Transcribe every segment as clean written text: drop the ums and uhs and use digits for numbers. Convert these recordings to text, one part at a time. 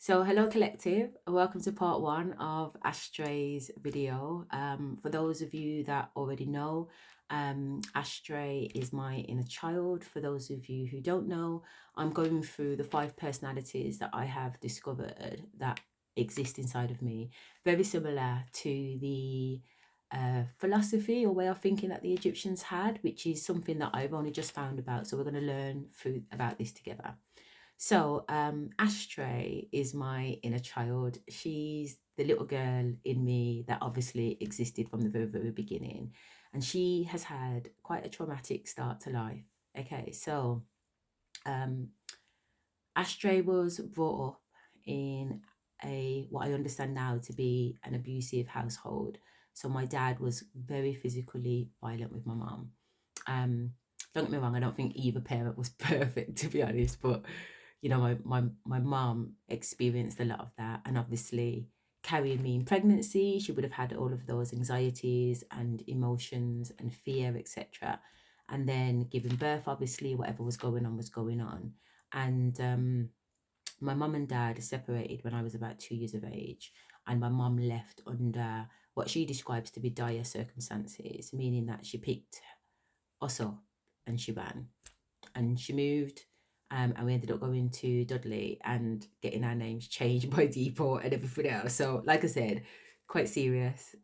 So, hello, collective. Welcome to part one of Ashtray's video. For those of you that already know, Ashtray is my inner child. For those of you who don't know, I'm going through the 5 personalities that I have discovered that exist inside of me, very similar to the philosophy or way of thinking that the Egyptians had, which is something that I've only just found about. So, we're going to learn through about this together. So, Ashtray is my inner child. She's the little girl in me that obviously existed from the very, very beginning. And she has had quite a traumatic start to life. Okay, so um, Ashtray was brought up in what I understand now to be an abusive household. So my dad was very physically violent with my mom. Um, don't get me wrong, I don't think either parent was perfect, to be honest, but my mom experienced a lot of that, and obviously carrying me in pregnancy, she would have had all of those anxieties and emotions and fear, etc. And then giving birth, obviously, whatever was going on was going on. And my mum and dad separated when I was about 2 years of age, and my mum left under what she describes to be dire circumstances, meaning that she picked us up and she ran and she moved. And we ended up going to Dudley and getting our names changed by default and everything else. So, like I said, quite serious.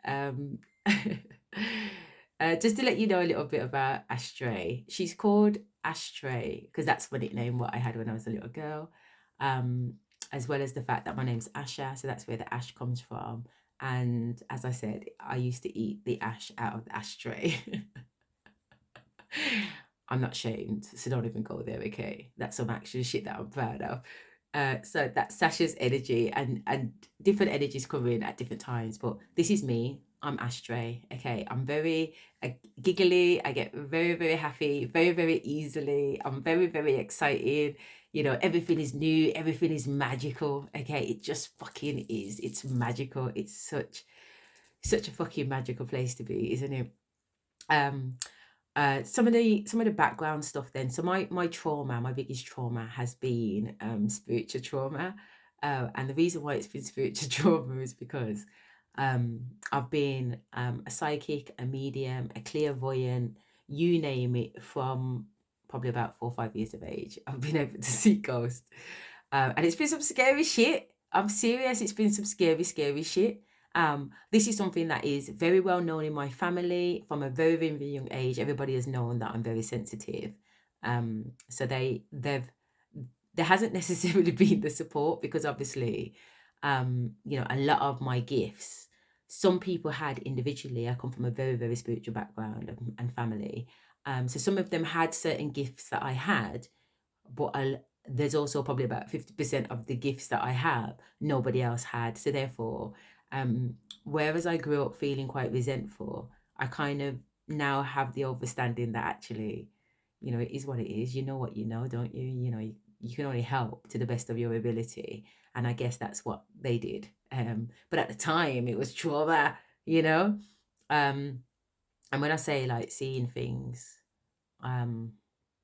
Just to let you know a little bit about Ashtray, she's called Ashtray because that's the nickname what I had when I was a little girl, um, as well as the fact that my name's Asha, so that's where the ash comes from. And as I said, I used to eat the ash out of the ashtray. I'm not shamed, so don't even go there, okay? That's some actual shit that I'm proud of. So that's Sasha's energy, and different energies come in at different times. But this is me. I'm Ashtray. Okay, I'm very giggly. I get very very happy very very easily. I'm very very excited. Everything is new. Everything is magical. Okay, it just fucking is. It's magical. It's such a fucking magical place to be, isn't it? Um, some of the background stuff then. So my trauma, my biggest trauma has been spiritual trauma. And the reason why it's been spiritual trauma is because I've been a psychic, a medium, a clairvoyant, you name it, from probably about 4 or 5 years of age. I've been able to see ghosts. And it's been some scary shit. I'm serious, it's been some scary, scary shit. This is something that is very well known in my family from a very, very young age. Everybody has known that I'm very sensitive. So there hasn't necessarily been the support because obviously, a lot of my gifts, some people had individually. I come from a very, very spiritual background and family. So some of them had certain gifts that I had, but there's also probably about 50% of the gifts that I have nobody else had. So therefore, whereas I grew up feeling quite resentful, I kind of now have the understanding that actually, it is what it is. You know what you know, don't you? You can only help to the best of your ability. And I guess that's what they did. But at the time, it was trauma, you know? Um, and when I say like seeing things, um,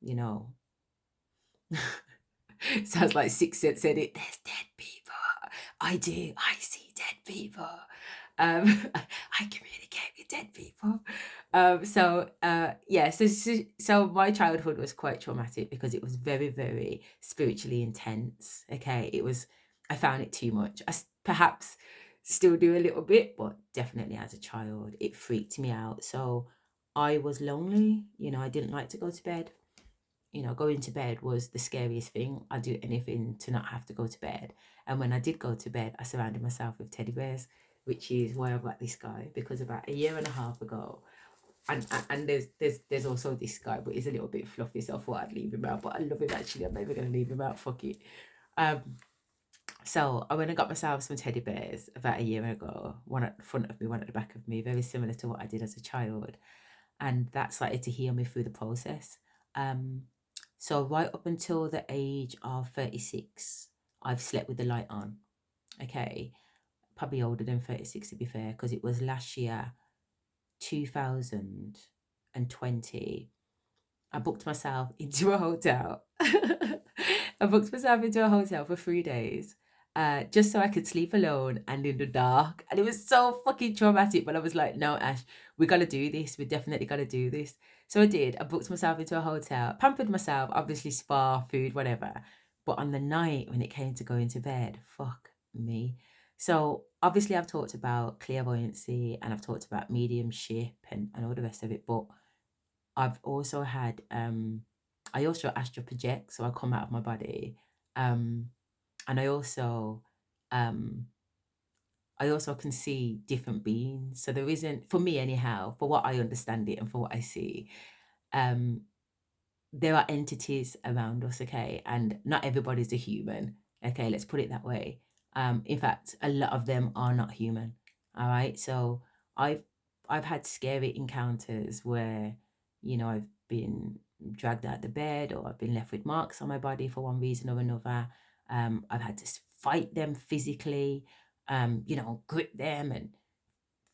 you know, sounds like Six Sense said it. There's dead people. I do. I see dead people. I communicate with dead people. Yeah. So my childhood was quite traumatic because it was very, very spiritually intense. Okay, it was. I found it too much. Perhaps still do a little bit, but definitely as a child, it freaked me out. So I was lonely. I didn't like to go to bed. Going to bed was the scariest thing. I'd do anything to not have to go to bed. And when I did go to bed, I surrounded myself with teddy bears, which is why I've got this guy. Because about a year and a half ago, and there's also this guy, but he's a little bit fluffy, so I thought I'd leave him out. But I love him actually. I'm never gonna leave him out. Fuck it. Um, so I went and got myself some teddy bears about a year ago. One at the front of me, one at the back of me, very similar to what I did as a child, and that started to heal me through the process. Um, so right up until the age of 36, I've slept with the light on. Okay, probably older than 36 to be fair, because it was last year, 2020. I booked myself into a hotel. I booked myself into a hotel for 3 days. just so I could sleep alone and in the dark. And it was so fucking traumatic. But I was like, no, Ash, we got to do this. We definitely got to do this. So I did. I booked myself into a hotel, pampered myself, obviously spa, food, whatever. But on the night when it came to going to bed, fuck me. So obviously I've talked about clairvoyancy and I've talked about mediumship and all the rest of it. But I've also had I also astral project, so I come out of my body. Um and um I also can see different beings. So there isn't, for me anyhow, for what I understand it and for what I see, um there are entities around us, okay, and not everybody's a human, okay, let's put it that way. In fact, a lot of them are not human. All right, so i've I've had scary encounters where, I've been dragged out the bed, or I've been left with marks on my body for one reason or another. I've had to fight them physically, grip them and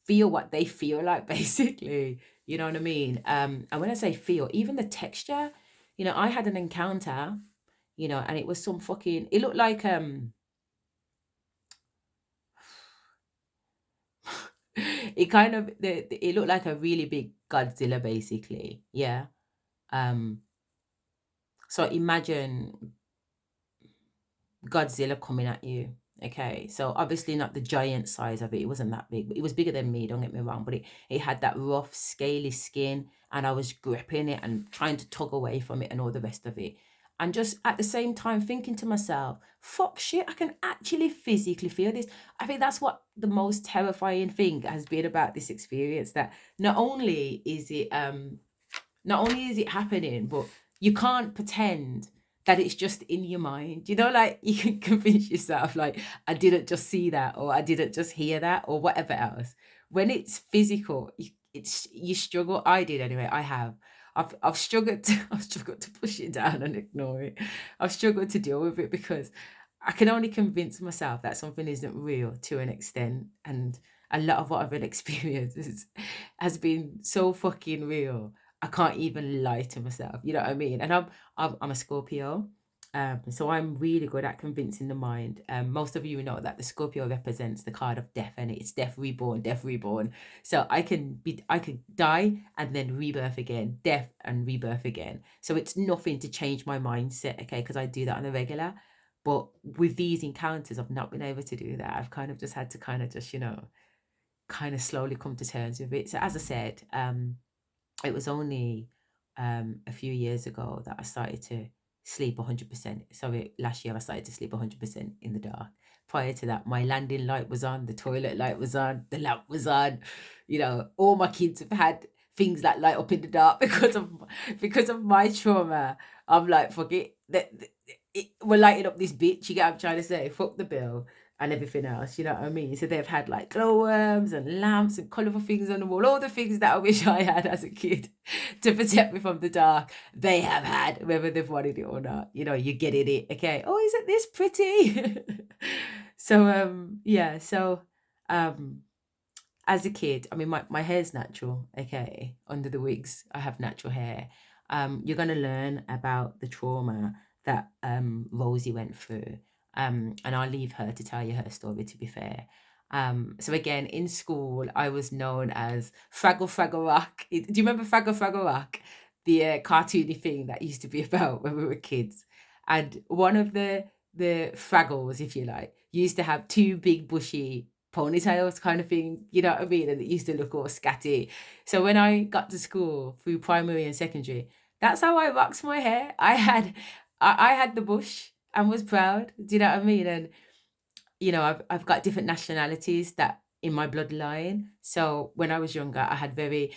feel what they feel like, basically. You know what I mean? And when I say feel, even the texture, I had an encounter, and it was some fucking, it looked like, it kind of, it looked like a really big Godzilla, basically. Yeah. Um, so imagine Godzilla coming at you. Okay, so obviously not the giant size of it. It wasn't that big, but it was bigger than me. Don't get me wrong, but it had that rough, scaly skin, and I was gripping it and trying to tug away from it and all the rest of it, and just at the same time thinking to myself, "Fuck shit! I can actually physically feel this." I think that's what the most terrifying thing has been about this experience. That not only is it happening, but you can't pretend that it's just in your mind. Like you can convince yourself, like, I didn't just see that, or I didn't just hear that, or whatever else. When it's physical, you struggle. I did anyway. I have. I've struggled to I've struggled to push it down and ignore it. I've struggled to deal with it because I can only convince myself that something isn't real to an extent, and a lot of what I've been experienced has been so fucking real. I can't even lie to myself. You know what I mean? And I'm a Scorpio. So I'm really good at convincing the mind. Most of you know that the Scorpio represents the card of death, and it's death reborn, death reborn. So I could die and then rebirth again, death and rebirth again. So it's nothing to change my mindset, okay? Because I do that on a regular. But with these encounters, I've not been able to do that. I've kind of just had to kind of just, kind of slowly come to terms with it. So as I said, it was only a few years ago that I started to sleep 100%. Sorry, last year I started to sleep 100% in the dark. Prior to that, my landing light was on, the toilet light was on, the lamp was on. All my kids have had things that light up in the dark because of my trauma. I'm like, fuck it. We're lighting up this bitch. You get what I'm trying to say? Fuck the bill and everything else. You know what I mean? So they've had like glowworms and lamps and colourful things on the wall, all the things that I wish I had as a kid to protect me from the dark. They have had, whether they've wanted it or not. You're getting it. Okay. Oh, isn't this pretty? So yeah. So um as a kid, I mean, my hair's natural, okay? Under the wigs, I have natural hair. You're going to learn about the trauma that Rosie went through. And I'll leave her to tell you her story, to be fair. So again, in school, I was known as Fraggle Fraggle Rock. Do you remember Fraggle Fraggle Rock? The cartoony thing that used to be about when we were kids. And one of the Fraggles, if you like, used to have two big bushy ponytails kind of thing, you know what I mean? And it used to look all scatty. So when I got to school through primary and secondary, that's how I rocked my hair. I had the bush and was proud. Do you know what I mean? And I've got different nationalities that in my bloodline. So when I was younger, I had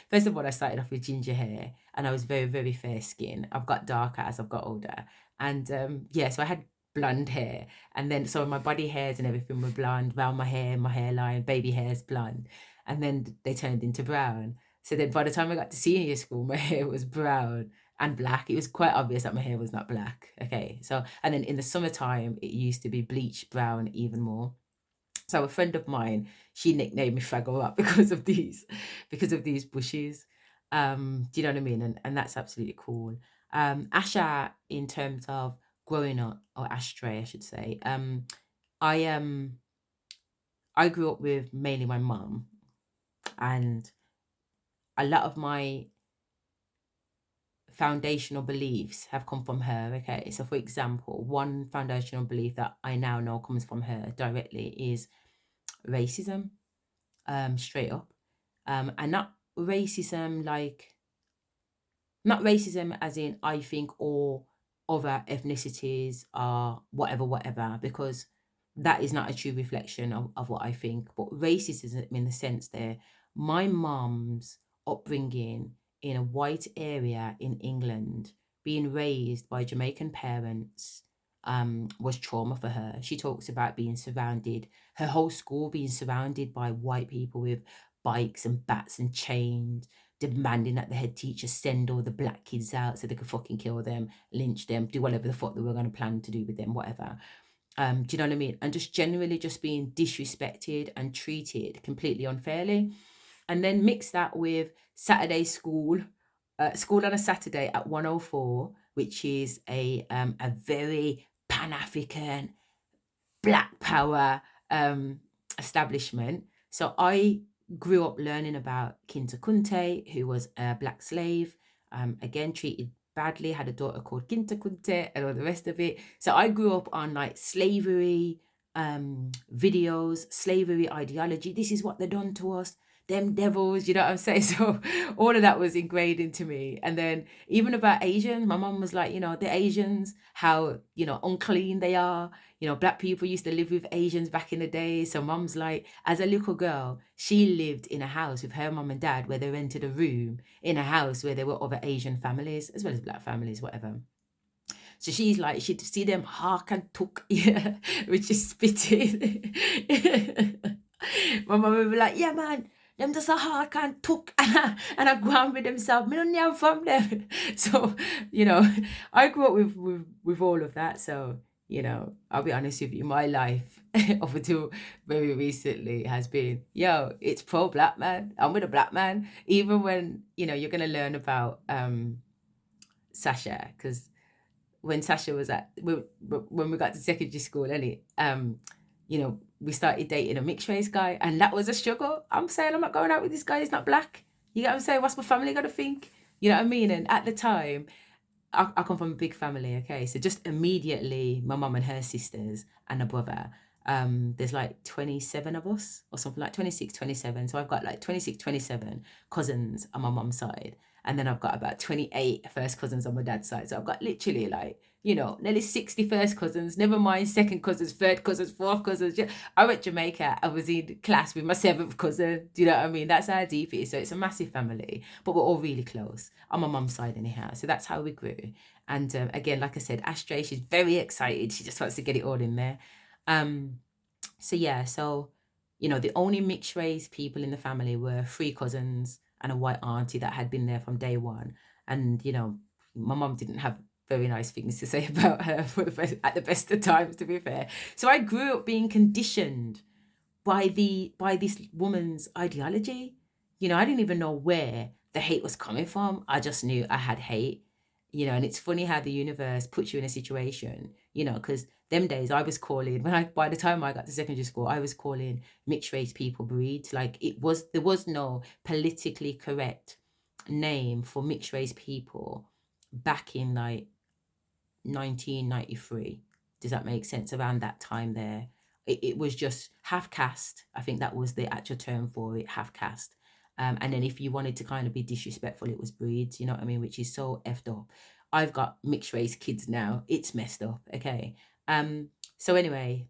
first of all, I started off with ginger hair and I was very, very fair skin. I've got darker as I've got older. And yeah, so I had blonde hair. And then so my body hairs and everything were blonde, around my hair, my hairline, baby hair's blonde. And then they turned into brown. So then by the time I got to senior school, my hair was brown and black. It was quite obvious that my hair was not black. Okay. So, and then in the summertime, it used to be bleached brown even more. So a friend of mine, she nicknamed me Fraggle Up because of these bushes. Do you know what I mean? And that's absolutely cool. Asha, in terms of growing up, or Ashtray, I should say, I I grew up with mainly my mum, and a lot of my foundational beliefs have come from her. Okay, so for example, one foundational belief that I now know comes from her directly is racism, straight up, and not racism like not racism as in I think all other ethnicities are whatever, whatever, because that is not a true reflection of what I think. But racism in the sense there, my mom's upbringing in a white area in England, being raised by Jamaican parents, was trauma for her. She talks about being surrounded, her whole school being surrounded by white people with bikes and bats and chains, demanding that the head teacher send all the black kids out so they could fucking kill them, lynch them, do whatever the fuck they were going to plan to do with them, whatever. Do you know what I mean? And just generally just being disrespected and treated completely unfairly. And then mix that with Saturday school, school on a Saturday at 104, which is a very Pan-African black power establishment. So I grew up learning about Kinta Kunte, who was a black slave, again treated badly, had a daughter called Kinta Kunte, and all the rest of it. So I grew up on like slavery videos, slavery ideology. This is what they done to us. Them devils, you know what I'm saying? So all of that was ingrained into me. And then even about Asians, my mom was like, the Asians, how, unclean they are. Black people used to live with Asians back in the day. So mom's like, as a little girl, she lived in a house with her mom and dad where they rented a room in a house where there were other Asian families as well as black families, whatever. So she's like, she'd see them hark and took, yeah, which is spitting. My mum would be like, yeah, man, them just a hark and took and I go on with themselves. Me don't know from them. So, I grew up with all of that. So, I'll be honest with you, my life up until very recently has been, it's pro black man. I'm with a black man. Even when, you're gonna learn about Sasha, because when Sasha was when we got to secondary school, we started dating a mixed race guy, and that was a struggle. I'm saying I'm not going out with this guy. He's not black. You get what I'm saying? What's my family gonna think? You know what I mean? And at the time, I come from a big family. Okay, so just immediately, my mum and her sisters and a brother. There's like 27 of us or something, like 26, 27. So I've got like 26, 27 cousins on my mum's side. And then I've got about 28 first cousins on my dad's side. So I've got literally like, nearly 60 first cousins, never mind second cousins, third cousins, fourth cousins. I went to Jamaica. I was in class with my seventh cousin. Do you know what I mean? That's how deep it is. So it's a massive family, but we're all really close on my mum's side anyhow. So that's how we grew. And again, like I said, Ashtray, she's very excited. She just wants to get it all in there. So yeah, the only mixed race people in the family were three cousins and a white auntie that had been there from day one. And, my mom didn't have very nice things to say about her at the best of times, to be fair. So I grew up being conditioned by this woman's ideology. I didn't even know where the hate was coming from. I just knew I had hate. And it's funny how the universe puts you in a situation, because them days I was calling, by the time I got to secondary school, I was calling mixed race people breeds. Like there was no politically correct name for mixed race people back in like 1993. Does that make sense? Around that time there, it was just half caste. I think that was the actual term for it, half caste. And then if you wanted to kind of be disrespectful, it was breeds, you know what I mean? Which is so effed up. I've got mixed race kids now. It's messed up. Okay. So anyway,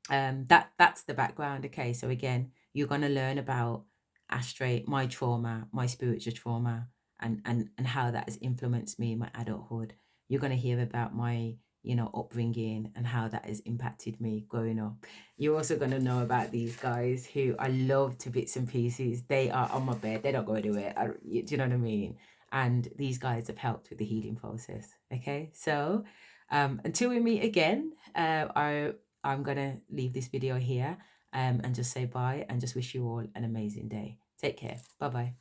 that's the background. Okay. So again, you're gonna learn about Ashtray, my trauma, my spiritual trauma, and how that has influenced me in my adulthood. You're gonna hear about my upbringing and how that has impacted me growing up. You're also going to know about these guys who I love to bits and pieces. They are on my bed. They don't go anywhere. Do you know what I mean? And these guys have helped with the healing process. Okay. So until we meet again, I'm going to leave this video here and just say bye and just wish you all an amazing day. Take care. Bye-bye.